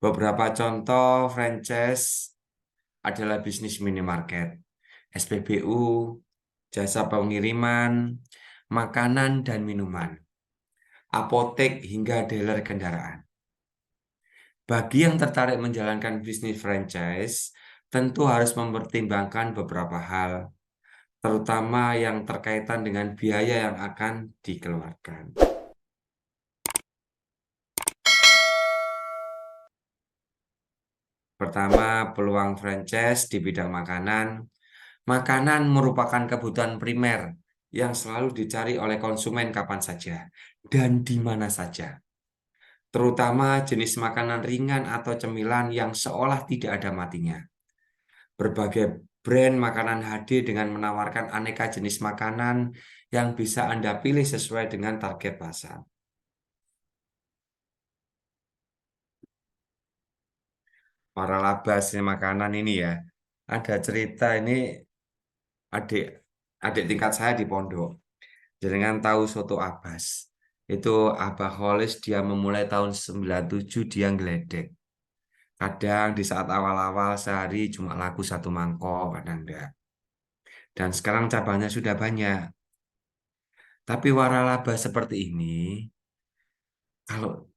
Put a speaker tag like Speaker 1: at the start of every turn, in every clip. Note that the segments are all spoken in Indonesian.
Speaker 1: Beberapa contoh franchise adalah bisnis minimarket, SPBU, jasa pengiriman, makanan dan minuman, apotek hingga dealer kendaraan. Bagi yang tertarik menjalankan bisnis franchise, tentu harus mempertimbangkan beberapa hal, terutama yang terkaitan dengan biaya yang akan dikeluarkan. Pertama, peluang franchise di bidang makanan. Makanan merupakan kebutuhan primer yang selalu dicari oleh konsumen kapan saja dan di mana saja. Terutama jenis makanan ringan atau cemilan yang seolah tidak ada matinya. Berbagai brand makanan hadir dengan menawarkan aneka jenis makanan yang bisa Anda pilih sesuai dengan target pasar. Para labasnya makanan ini ya, ada cerita ini adik adik tingkat saya di pondok. Jenengan tahu soto Abbas. Itu Abah Kholis dia memulai tahun 97 dia ngeledek. Kadang di saat awal-awal sehari cuma laku satu mangkok, kadang enggak. Dan sekarang cabangnya sudah banyak. Tapi waralaba seperti ini, kalau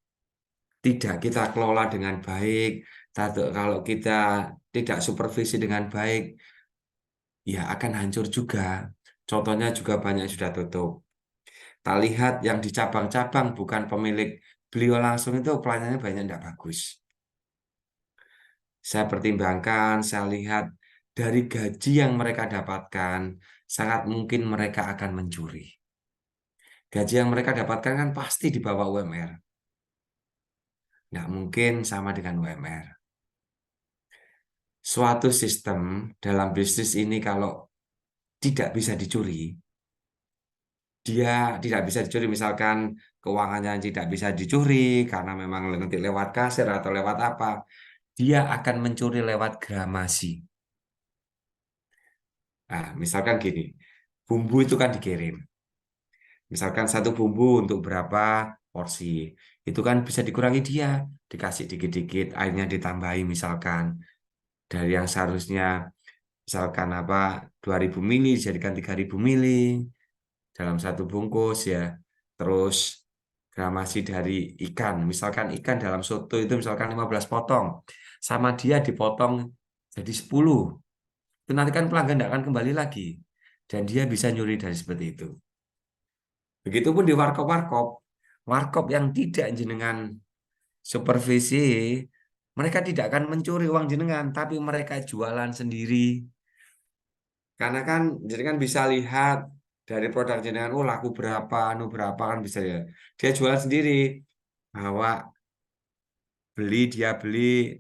Speaker 1: tidak kita kelola dengan baik, kalau kita tidak supervisi dengan baik, ya akan hancur juga. Contohnya juga banyak yang sudah tutup. Tak lihat yang di cabang-cabang bukan pemilik beliau langsung itu pelayanannya banyak tidak bagus. Saya pertimbangkan, saya lihat dari gaji yang mereka dapatkan, sangat mungkin mereka akan mencuri. Gaji yang mereka dapatkan kan pasti di bawah UMR. Nggak mungkin sama dengan UMR. Suatu sistem dalam bisnis ini kalau tidak bisa dicuri, dia tidak bisa dicuri. Misalkan keuangannya tidak bisa dicuri karena memang nanti lewat kasir atau lewat apa, dia akan mencuri lewat gramasi. Nah, misalkan gini, bumbu itu kan dikirim. Misalkan satu bumbu untuk berapa porsi, itu kan bisa dikurangi dia, dikasih dikit-dikit, airnya ditambahi misalkan dari yang seharusnya misalkan apa 2000 mili dijadikan 3000 mili dalam satu bungkus ya. Terus gramasi dari ikan, misalkan ikan dalam soto itu misalkan 15 potong, sama dia dipotong jadi 10. Itu nanti kan pelanggan tidak akan kembali lagi dan dia bisa nyuri dari seperti itu. Begitupun di warkop-warkop, warkop yang tidak jenengan supervisi, mereka tidak akan mencuri uang jenengan, tapi mereka jualan sendiri. Karena kan jenengan bisa lihat dari produk jenengan, oh laku berapa, anu berapa kan bisa ya. Dia jualan sendiri, bahwa dia beli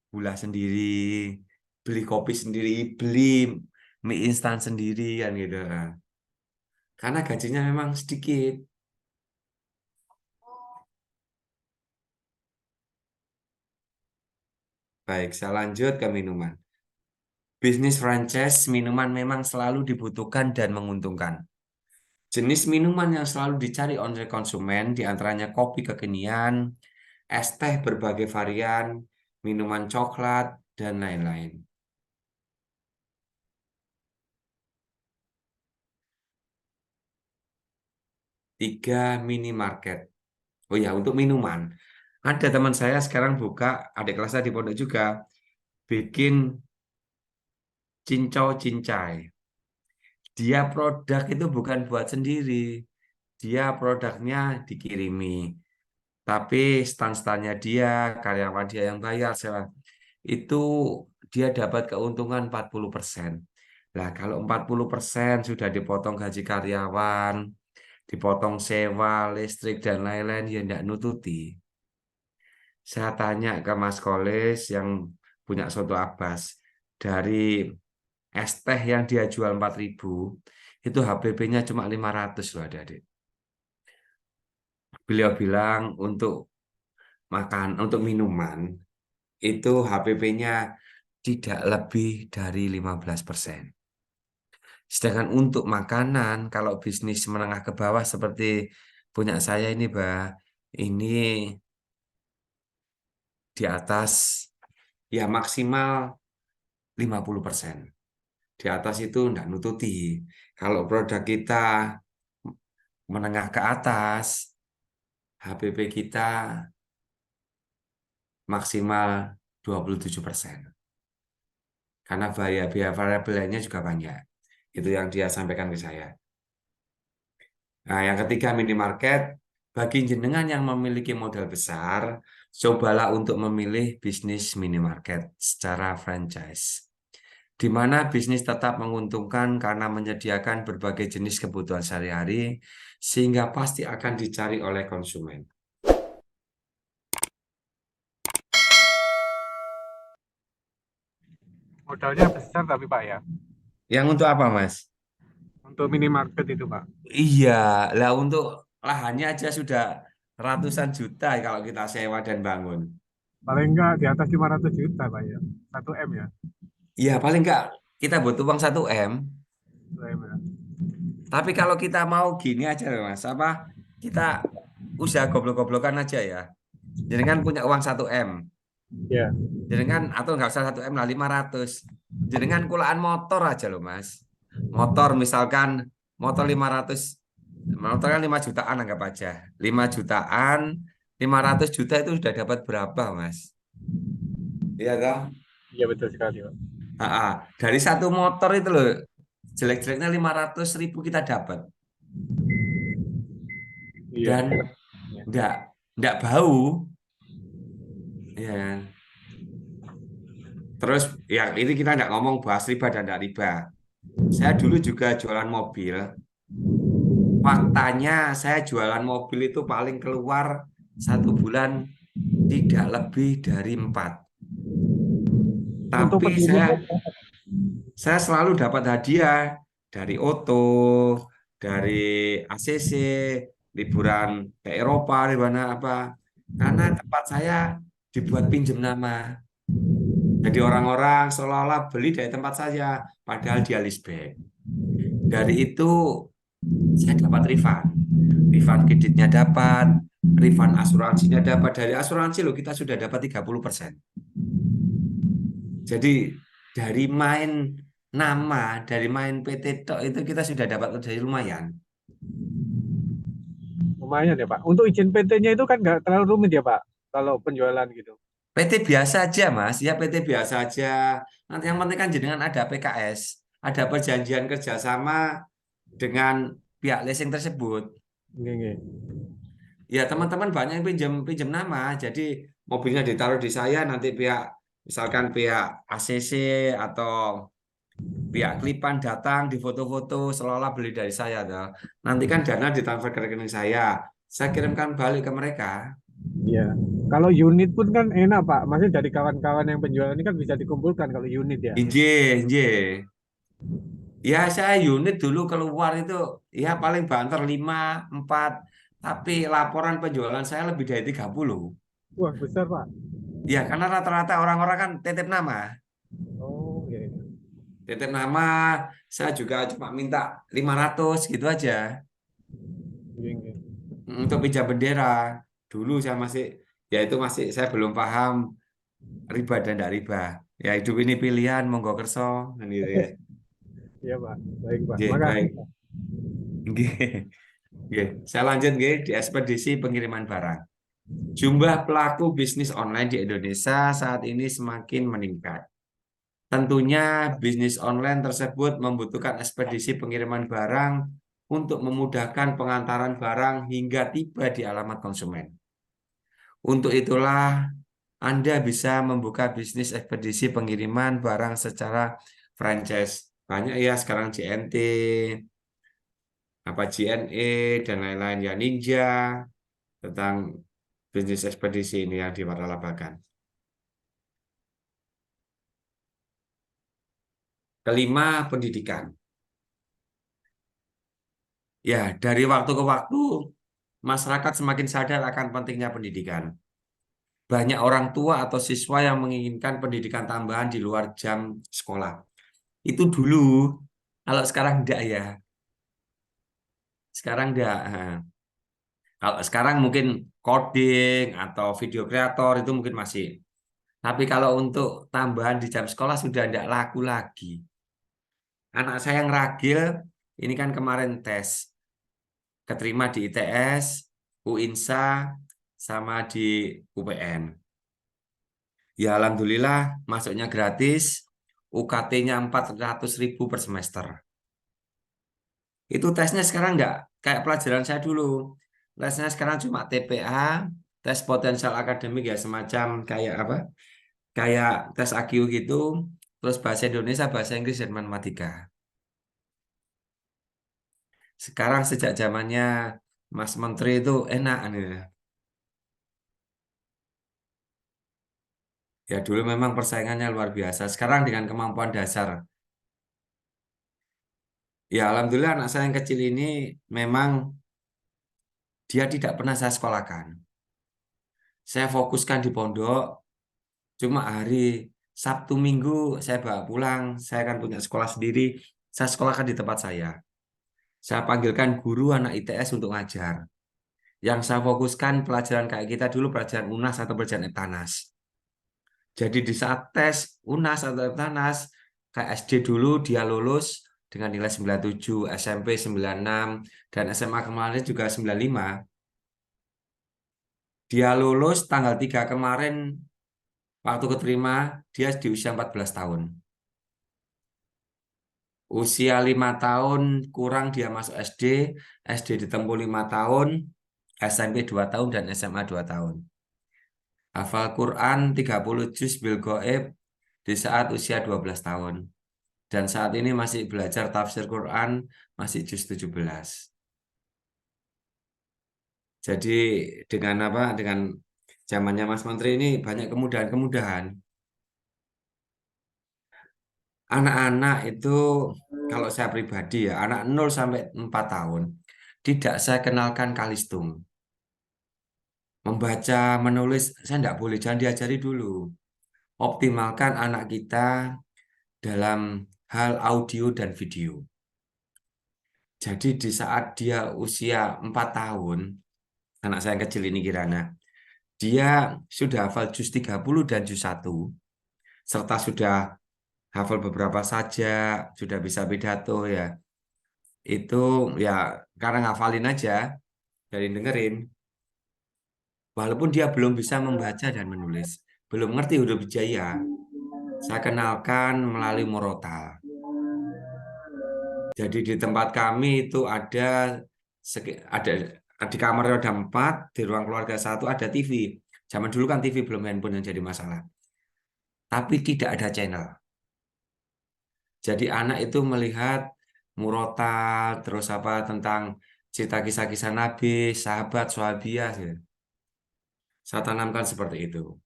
Speaker 1: gula sendiri, beli kopi sendiri, beli mie instan sendiri kan gitu. Karena gajinya memang sedikit. Baik, saya lanjut ke minuman. Bisnis franchise minuman memang selalu dibutuhkan dan menguntungkan. Jenis minuman yang selalu dicari oleh konsumen diantaranya kopi kekinian, es teh berbagai varian, minuman coklat, dan lain-lain. Tiga minimarket. Oh ya, untuk minuman. Ada teman saya sekarang buka, adik kelas saya di pondok juga, bikin cincau cincai. Dia produk itu bukan buat sendiri. Dia produknya dikirimi. Tapi stan-stannya dia, karyawan dia yang bayar sewa, itu dia dapat keuntungan 40%. Nah, kalau 40% sudah dipotong gaji karyawan, dipotong sewa, listrik, dan lain-lain, ya tidak nututi. Saya tanya ke Mas Kolis yang punya soto Abbas, dari es teh yang dia jual 4.000, itu HPP-nya cuma 500 loh adik-adik. Beliau bilang untuk minuman, itu HPP-nya tidak lebih dari 15%. Sedangkan untuk makanan, kalau bisnis menengah ke bawah seperti punya saya ini, Bah, ini di atas ya maksimal 50%. Di atas itu enggak nututi. Kalau produk kita menengah ke atas, HPP kita maksimal 27%. Karena biaya variabelnya juga banyak. Itu yang dia sampaikan ke saya. Nah, yang ketiga minimarket, bagi jenengan yang memiliki modal besar, cobalah untuk memilih bisnis minimarket secara franchise, di mana bisnis tetap menguntungkan karena menyediakan berbagai jenis kebutuhan sehari-hari, sehingga pasti akan dicari oleh konsumen.
Speaker 2: Modalnya besar tapi Pak ya.
Speaker 1: Yang untuk apa, Mas?
Speaker 2: Untuk minimarket itu Pak.
Speaker 1: Iya, lah untuk lahannya aja sudah ratusan juta kalau kita sewa dan bangun.
Speaker 2: Paling enggak di atas 500 juta Pak ya. 1 M ya.
Speaker 1: Iya, paling enggak kita butuh uang 1 M.
Speaker 2: 1 M ya.
Speaker 1: Tapi kalau kita mau gini aja loh, Mas, apa kita usaha goblok-goblokan aja ya. Jadi kan punya uang 1 M.
Speaker 2: Ya.
Speaker 1: Jadi kan atau nggak usah 1 M lah 500. Jadi kan kulaan motor aja loh, Mas. Motor misalkan motor 500, motor kan 5 jutaan anggap aja. 5 jutaan, 500 juta itu sudah dapat berapa, Mas? Iya toh?
Speaker 2: Iya betul sekali Pak.
Speaker 1: Dari satu motor itu loh, jelek-jeleknya 500.000 kita dapat.
Speaker 2: Iya.
Speaker 1: Dan nggak nggak bau, ya kan? Terus ya ini kita nggak ngomong bahas riba dan nggak riba. Saya dulu juga jualan mobil. Faktanya saya jualan mobil itu paling keluar 1 bulan tidak lebih dari 4.
Speaker 2: Untuk
Speaker 1: Tapi
Speaker 2: per
Speaker 1: saya
Speaker 2: unit
Speaker 1: saya selalu dapat hadiah dari Oto, dari ACC, liburan ke Eropa, di mana apa. Karena tempat saya dibuat pinjam nama. Jadi orang-orang seolah-olah beli dari tempat saya, padahal dia lease back. Dari itu saya dapat refund. Refund kreditnya dapat, refund asuransinya dapat. Dari asuransi loh kita sudah dapat 30%. Jadi dari main nama, dari main PT Tok itu kita sudah dapat dari lumayan.
Speaker 2: lumayan ya Pak. Untuk izin PT-nya itu kan nggak terlalu rumit ya Pak. Kalau penjualan gitu.
Speaker 1: PT biasa aja Mas, ya PT biasa aja. Nanti yang penting kan jenengan ada PKS, ada perjanjian kerjasama dengan pihak leasing tersebut.
Speaker 2: Nggih, nggih.
Speaker 1: Ya
Speaker 2: Oh,
Speaker 1: teman-teman banyak yang pinjam pinjam nama, jadi mobilnya ditaruh di saya, nanti pihak misalkan pihak ACC atau pihak Klipan datang di foto-foto seolah-olah beli dari saya, toh. Nanti kan dana ditransfer ke rekening saya kirimkan balik ke mereka.
Speaker 2: iya. Kalau unit pun kan enak Pak. Maksudnya dari kawan-kawan yang penjual ini kan bisa dikumpulkan kalau unit ya.
Speaker 1: Inje, inje. Ya saya unit dulu keluar itu ya paling banter 5, 4, tapi laporan penjualan saya lebih dari 30.
Speaker 2: Wah, besar Pak.
Speaker 1: Ya karena rata-rata orang-orang kan titip nama.
Speaker 2: Oh, iya, iya.
Speaker 1: Titip nama, saya juga cuma minta 500 gitu aja.
Speaker 2: Iya, iya.
Speaker 1: Untuk pinjam bendera. Dulu saya masih, ya itu masih saya belum paham riba dan tidak riba. Ya hidup ini pilihan, monggo kerso. Kan gitu ya.
Speaker 2: Iya Pak. Baik Pak.
Speaker 1: Oke,
Speaker 2: Makasih
Speaker 1: baik.
Speaker 2: Pak.
Speaker 1: Oke. Oke. Saya lanjut nggih, di ekspedisi pengiriman barang. Jumlah pelaku bisnis online di Indonesia saat ini semakin meningkat. Tentunya bisnis online tersebut membutuhkan ekspedisi pengiriman barang untuk memudahkan pengantaran barang hingga tiba di alamat konsumen. Untuk itulah Anda bisa membuka bisnis ekspedisi pengiriman barang secara franchise. Banyak ya sekarang JNT, apa JNE dan lain-lain ya Ninja tentang bisnis ekspedisi ini yang diwartabakan. Kelima, pendidikan. Ya, dari waktu ke waktu masyarakat semakin sadar akan pentingnya pendidikan. Banyak orang tua atau siswa yang menginginkan pendidikan tambahan di luar jam sekolah. Itu dulu, kalau sekarang enggak ya. Sekarang enggak. Kalau sekarang mungkin coding atau video kreator itu mungkin masih. Tapi kalau untuk tambahan di jam sekolah sudah tidak laku lagi. Anak saya yang ragil, ini kan kemarin tes, keterima di ITS, UINSA, sama di UPN. Ya Alhamdulillah masuknya gratis, UKT-nya 400.000 per semester. Itu tesnya sekarang nggak kayak pelajaran saya dulu. Tesnya sekarang cuma TPA, tes potensial akademik ya semacam kayak apa? Kayak tes AQ gitu, terus bahasa Indonesia, bahasa Inggris, dan matematika. Sekarang sejak zamannya Mas Menteri itu enak. Nih. Ya dulu memang persaingannya luar biasa. Sekarang dengan kemampuan dasar. Ya Alhamdulillah anak saya yang kecil ini memang dia tidak pernah saya sekolahkan. Saya fokuskan di pondok, cuma hari Sabtu Minggu saya bawa pulang. Saya kan punya sekolah sendiri. Saya sekolahkan di tempat saya. Saya panggilkan guru anak ITS untuk ngajar. Yang saya fokuskan pelajaran kayak kita dulu pelajaran UNAS atau pelajaran EBTANAS. Jadi di saat tes UNAS atau EBTANAS, kayak SD dulu dia lulus dengan nilai 97, SMP 96, dan SMA kemarin juga 95. Dia lulus tanggal 3 kemarin waktu keterima, dia di usia 14 tahun. Usia 5 tahun kurang dia masuk SD, SD ditempuh 5 tahun, SMP 2 tahun, dan SMA 2 tahun. Hafal Quran 30 juz bil goib di saat usia 12 tahun. Dan saat ini masih belajar tafsir Quran, masih juz 17. Jadi dengan apa? Dengan zamannya Mas Menteri ini banyak kemudahan-kemudahan. Anak-anak itu kalau saya pribadi ya, anak 0 sampai 4 tahun tidak saya kenalkan kalistung. Membaca, menulis, saya tidak boleh, jangan diajari dulu. Optimalkan anak kita dalam hal audio dan video. Jadi di saat dia usia 4 tahun, anak saya yang kecil ini Kirana, dia sudah hafal juz 30 dan juz 1, serta sudah hafal beberapa saja, sudah bisa pidato ya. Itu ya karena ngafalin aja, dari dengerin. Walaupun dia belum bisa membaca dan menulis, belum ngerti huruf hijaya, saya kenalkan melalui murotal. Jadi di tempat kami itu ada di kamar ada 4, di ruang keluarga 1 ada TV. Zaman dulu kan TV belum handphone yang jadi masalah. Tapi tidak ada channel. Jadi anak itu melihat murotal, terus apa tentang cerita kisah-kisah Nabi, sahabat, sahabiah. Ya. Saya tanamkan seperti itu.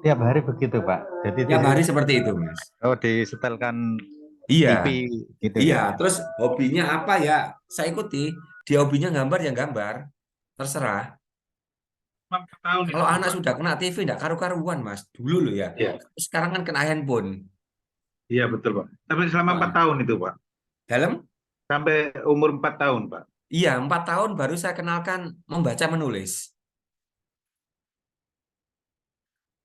Speaker 3: Tiap hari begitu, Pak. Jadi
Speaker 1: Tiap hari seperti itu, Mas.
Speaker 3: oh disetelkan
Speaker 1: Iya,
Speaker 3: TV gitu
Speaker 1: iya.
Speaker 3: ya.
Speaker 1: Terus hobinya apa ya? Saya ikuti. Dia hobinya gambar ya gambar. Terserah.
Speaker 4: 4 tahun
Speaker 1: Kalau
Speaker 4: itu,
Speaker 1: anak
Speaker 4: Pak.
Speaker 1: sudah kena TV, enggak karu-karuan, Mas. Dulu loh ya.
Speaker 4: Iya,
Speaker 1: Sekarang kan kena handphone.
Speaker 4: iya betul, Pak. Tapi selama 4
Speaker 1: Nah,
Speaker 4: tahun itu, Pak.
Speaker 1: dalam,
Speaker 4: Sampai umur 4 tahun, Pak.
Speaker 1: iya, 4 tahun baru saya kenalkan membaca menulis.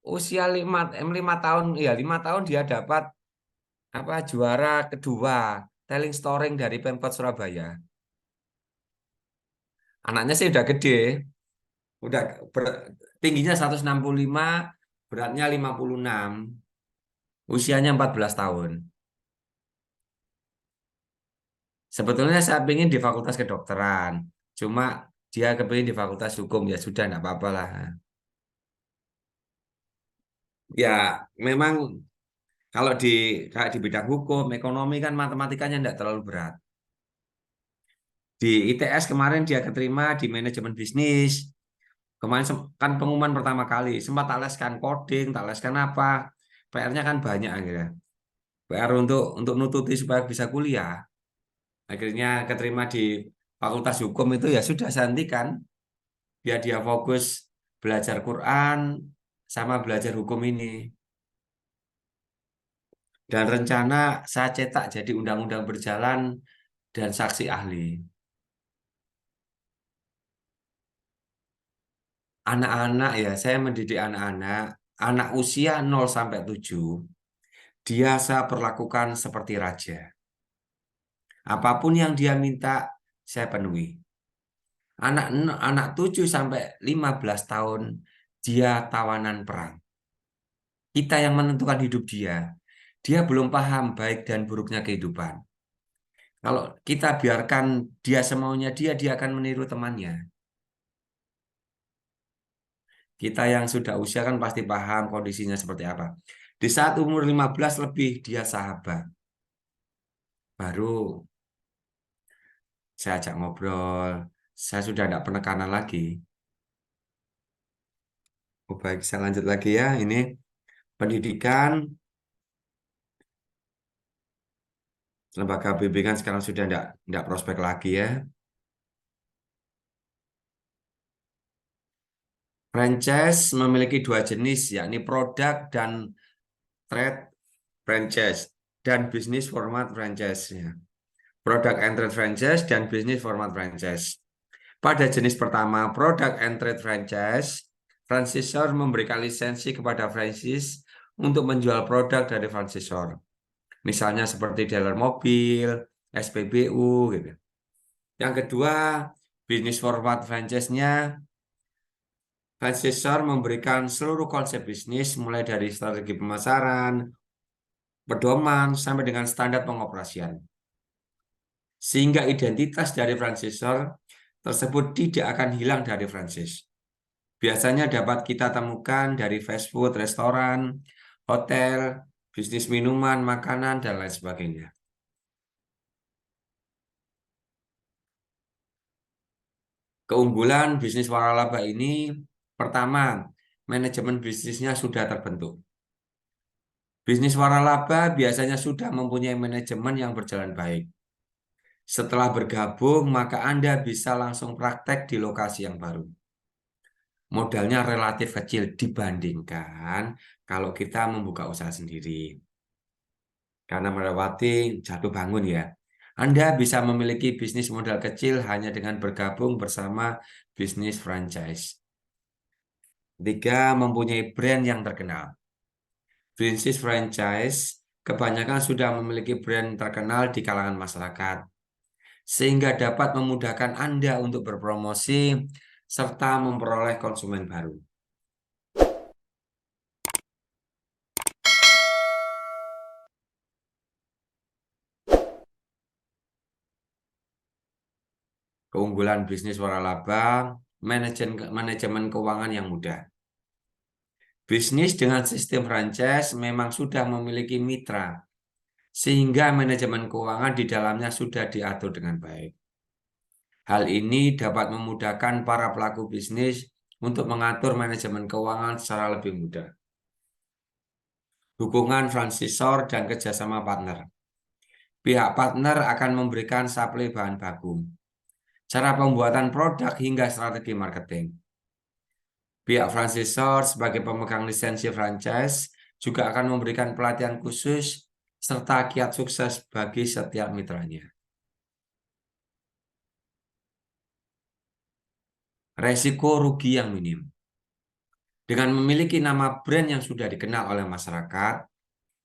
Speaker 1: Usia 5 tahun, ya 5 tahun dia dapat apa juara kedua telling storing dari Pemkot Surabaya. Anaknya sih udah gede, udah tingginya 165, beratnya 56, usianya 14 tahun. Sebetulnya saya ingin di Fakultas Kedokteran, cuma dia kepingin di Fakultas Hukum, ya sudah, enggak apa-apa lah. Ya, memang kalau kayak di bidang hukum, ekonomi kan matematikanya enggak terlalu berat. Di ITS kemarin dia keterima di manajemen bisnis. Kemarin kan pengumuman pertama kali, sempat tak leskan coding, tak leskan apa. PR-nya kan banyak akhirnya. PR untuk nututi supaya bisa kuliah. Akhirnya keterima di Fakultas Hukum itu ya sudah saya hentikan. Biar dia fokus belajar Quran sama belajar hukum ini. Dan rencana saya cetak jadi undang-undang berjalan dan saksi ahli. Anak-anak ya, saya mendidik anak-anak anak usia 0 sampai 7, dia saya perlakukan seperti raja. Apapun yang dia minta, saya penuhi. Anak 7 sampai 15 tahun, dia tawanan perang. Kita yang menentukan hidup dia. Dia belum paham baik dan buruknya kehidupan. Kalau kita biarkan dia semaunya dia akan meniru temannya. Kita yang sudah usia kan pasti paham kondisinya seperti apa. Di saat umur 15 lebih, dia sahabat. Baru saya ajak ngobrol. Saya sudah tidak penekanan lagi. Oh, baik, saya lanjut lagi ya. Ini pendidikan, lembaga bimbingan sekarang sudah tidak prospek lagi ya. Franchise memiliki dua jenis, yakni produk dan trade franchise dan bisnis format franchise. Ya. Product and trade franchise dan bisnis format franchise. Pada jenis pertama, product and trade franchise, franchisor memberikan lisensi kepada franchise untuk menjual produk dari franchisor. Misalnya seperti dealer mobil, SPBU gitu. Yang kedua, bisnis format franchise-nya, franchisor memberikan seluruh konsep bisnis mulai dari strategi pemasaran, pedoman sampai dengan standar pengoperasian. Sehingga identitas dari franchisor tersebut tidak akan hilang dari franchise. Biasanya dapat kita temukan dari fast food, restoran, hotel, bisnis minuman, makanan, dan lain sebagainya. Keunggulan bisnis waralaba ini, pertama, manajemen bisnisnya sudah terbentuk. Bisnis waralaba biasanya sudah mempunyai manajemen yang berjalan baik. Setelah bergabung, maka Anda bisa langsung praktek di lokasi yang baru. Modalnya relatif kecil dibandingkan kalau kita membuka usaha sendiri. Karena melewati jatuh bangun ya. Anda bisa memiliki bisnis modal kecil hanya dengan bergabung bersama bisnis franchise. Tiga, mempunyai brand yang terkenal. Bisnis franchise kebanyakan sudah memiliki brand terkenal di kalangan masyarakat, sehingga dapat memudahkan Anda untuk berpromosi serta memperoleh konsumen baru. Keunggulan bisnis waralaba, manajemen keuangan yang mudah. Bisnis dengan sistem franchise memang sudah memiliki mitra, sehingga manajemen keuangan di dalamnya sudah diatur dengan baik. Hal ini dapat memudahkan para pelaku bisnis untuk mengatur manajemen keuangan secara lebih mudah. Dukungan franchisor dan kerjasama partner. Pihak partner akan memberikan suplai bahan baku, cara pembuatan produk hingga strategi marketing. Pihak franchisor sebagai pemegang lisensi franchise juga akan memberikan pelatihan khusus serta kiat sukses bagi setiap mitranya. Resiko rugi yang minim. Dengan memiliki nama brand yang sudah dikenal oleh masyarakat,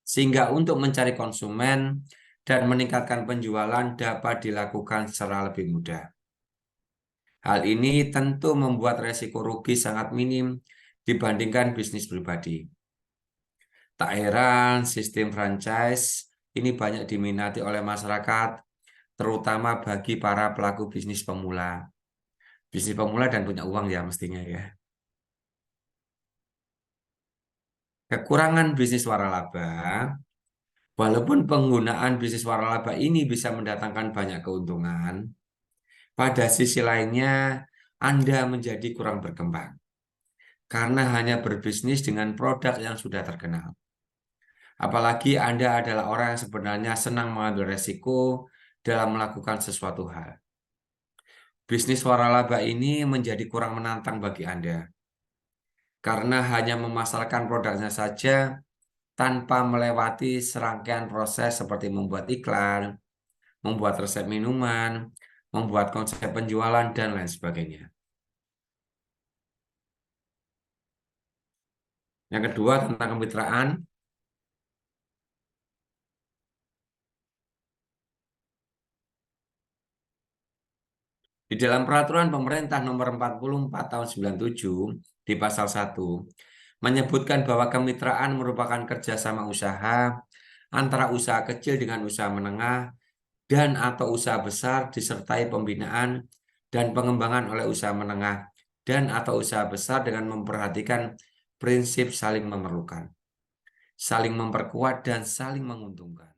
Speaker 1: sehingga untuk mencari konsumen dan meningkatkan penjualan dapat dilakukan secara lebih mudah. Hal ini tentu membuat resiko rugi sangat minim dibandingkan bisnis pribadi. Tak heran sistem franchise ini banyak diminati oleh masyarakat, terutama bagi para pelaku bisnis pemula. Bisnis pemula dan punya uang ya mestinya ya. Kekurangan bisnis waralaba, walaupun penggunaan bisnis waralaba ini bisa mendatangkan banyak keuntungan, pada sisi lainnya Anda menjadi kurang berkembang karena hanya berbisnis dengan produk yang sudah terkenal. Apalagi Anda adalah orang yang sebenarnya senang mengambil resiko dalam melakukan sesuatu hal. Bisnis waralaba ini menjadi kurang menantang bagi Anda karena hanya memasarkan produknya saja tanpa melewati serangkaian proses seperti membuat iklan, membuat resep minuman, membuat konsep penjualan, dan lain sebagainya. Yang kedua tentang kemitraan. Di dalam peraturan pemerintah nomor 44 tahun 97 di pasal 1 menyebutkan bahwa kemitraan merupakan kerjasama usaha antara usaha kecil dengan usaha menengah dan atau usaha besar disertai pembinaan dan pengembangan oleh usaha menengah dan atau usaha besar dengan memperhatikan prinsip saling memerlukan, saling memperkuat, dan saling menguntungkan.